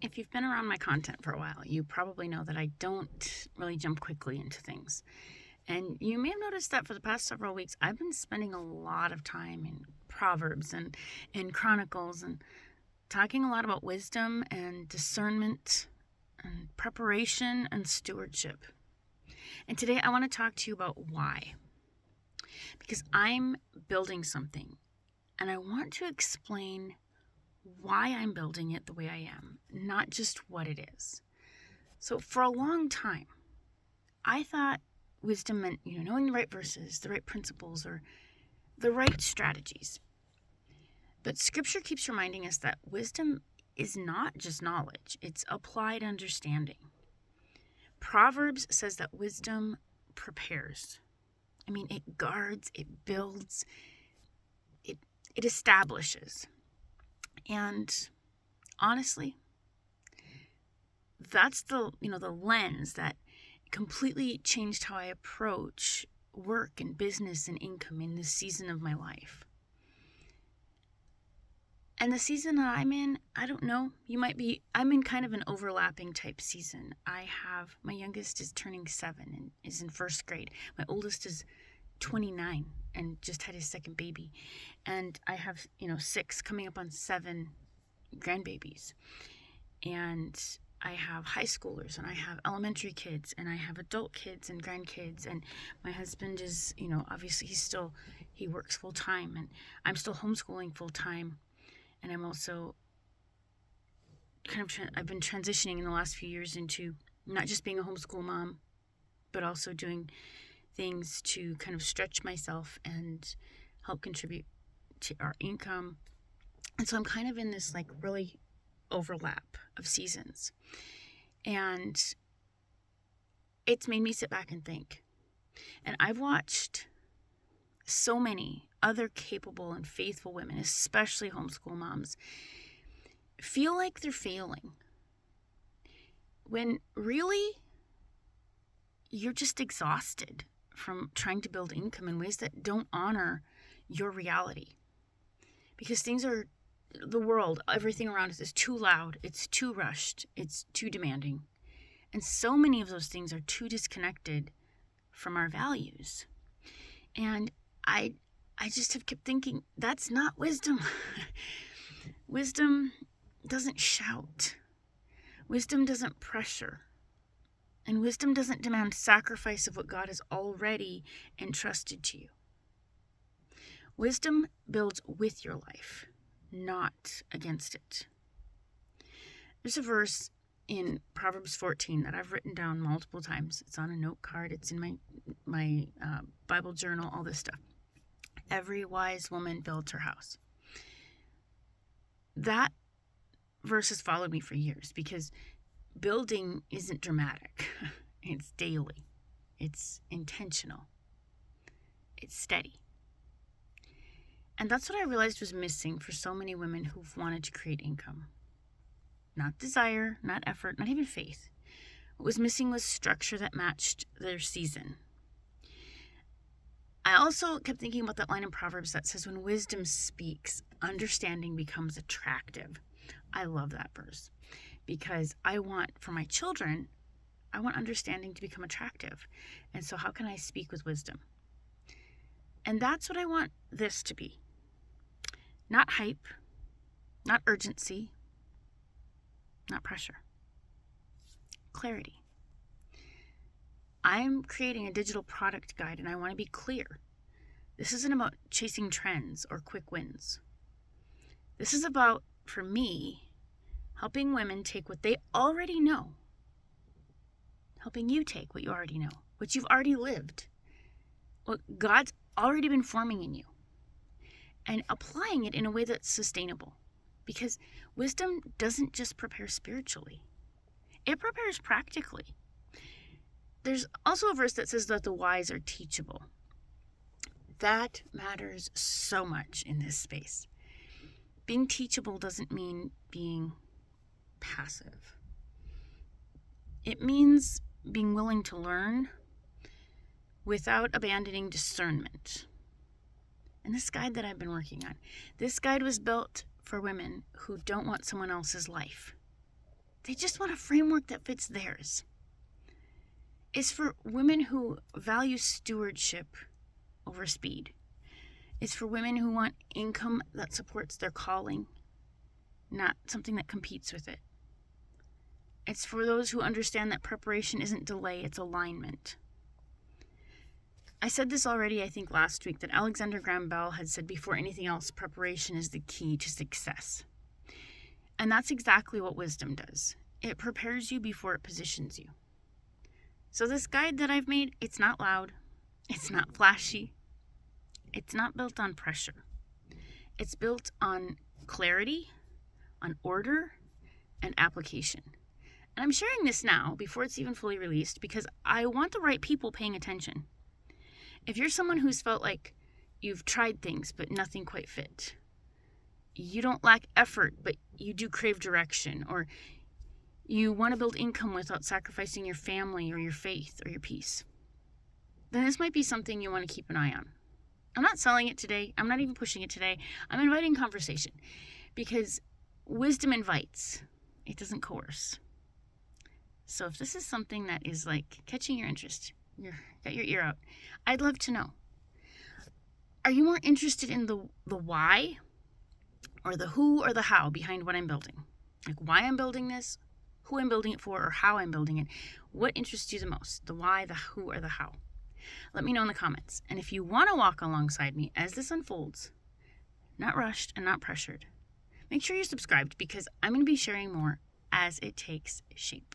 If you've been around my content for a while, you probably know that I don't really jump quickly into things. And you may have noticed that for the past several weeks, I've been spending a lot of time in Proverbs and in Chronicles and talking a lot about wisdom and discernment and preparation and stewardship. And today I want to talk to you about why. Because I'm building something and I want to explain why I'm building it the way I am, not just what it is. So for a long time, I thought wisdom meant, knowing the right verses, the right principles, or the right strategies. But scripture keeps reminding us that wisdom is not just knowledge, it's applied understanding. Proverbs says that wisdom prepares. It guards, it builds, it establishes. And honestly, that's the lens that completely changed how I approach work and business and income in this season of my life. And the season that I'm in, I don't know, I'm in kind of an overlapping type season. My youngest is turning 7 and is in first grade. My oldest is 29 and just had his second baby. And I have, 6 coming up on 7 grandbabies. And I have high schoolers and I have elementary kids and I have adult kids and grandkids. And my husband is, obviously he works full time, and I'm still homeschooling full time. And I'm also I've been transitioning in the last few years into not just being a homeschool mom, but also doing things to kind of stretch myself and help contribute to our income. And so I'm kind of in this really overlap of seasons. And it's made me sit back and think. And I've watched so many other capable and faithful women, especially homeschool moms, feel like they're failing. When really you're just exhausted from trying to build income in ways that don't honor your reality. Because the world, everything around us is too loud, it's too rushed, it's too demanding. And so many of those things are too disconnected from our values. And I just have kept thinking, that's not wisdom. Wisdom doesn't shout. Wisdom doesn't pressure. And wisdom doesn't demand sacrifice of what God has already entrusted to you. Wisdom builds with your life, not against it. There's a verse in Proverbs 14 that I've written down multiple times. It's on a note card. It's in my Bible journal, all this stuff. Every wise woman builds her house. That verse has followed me for years because building isn't dramatic. It's daily. It's intentional. It's steady. And that's what I realized was missing for so many women who've wanted to create income. Not desire, not effort, not even faith. What was missing was structure that matched their season. I also kept thinking about that line in Proverbs that says, when wisdom speaks, understanding becomes attractive. I love that verse because for my children, I want understanding to become attractive. And so how can I speak with wisdom? And that's what I want this to be. Not hype, not urgency, not pressure. Clarity. I'm creating a digital product guide and I want to be clear. This isn't about chasing trends or quick wins. This is about, for me, helping women take what they already know. Helping you take what you already know, what you've already lived, what God's already been forming in you, and applying it in a way that's sustainable. Because wisdom doesn't just prepare spiritually. It prepares practically. There's also a verse that says that the wise are teachable. That matters so much in this space. Being teachable doesn't mean being passive. It means being willing to learn without abandoning discernment. And this guide that I've been working on, this guide was built for women who don't want someone else's life. They just want a framework that fits theirs. It's for women who value stewardship over speed. It's for women who want income that supports their calling, not something that competes with it. It's for those who understand that preparation isn't delay, it's alignment. I said this already, I think, last week, that Alexander Graham Bell had said before anything else, preparation is the key to success. And that's exactly what wisdom does. It prepares you before it positions you. So this guide that I've made, it's not loud, it's not flashy, it's not built on pressure. It's built on clarity, on order, and application. And I'm sharing this now before it's even fully released because I want the right people paying attention. If you're someone who's felt like you've tried things but nothing quite fit, you don't lack effort but you do crave direction, or you want to build income without sacrificing your family or your faith or your peace, then this might be something you want to keep an eye on. I'm not selling it today. I'm not even pushing it today. I'm inviting conversation because wisdom invites. It doesn't coerce. So if this is something that is like catching your interest, got your ear out, I'd love to know. Are you more interested in the why or the who or the how behind what I'm building? Like why I'm building this, who I'm building it for, or how I'm building it? What interests you the most? The why, the who, or the how? Let me know in the comments. And if you want to walk alongside me as this unfolds, not rushed and not pressured, make sure you're subscribed because I'm going to be sharing more as it takes shape.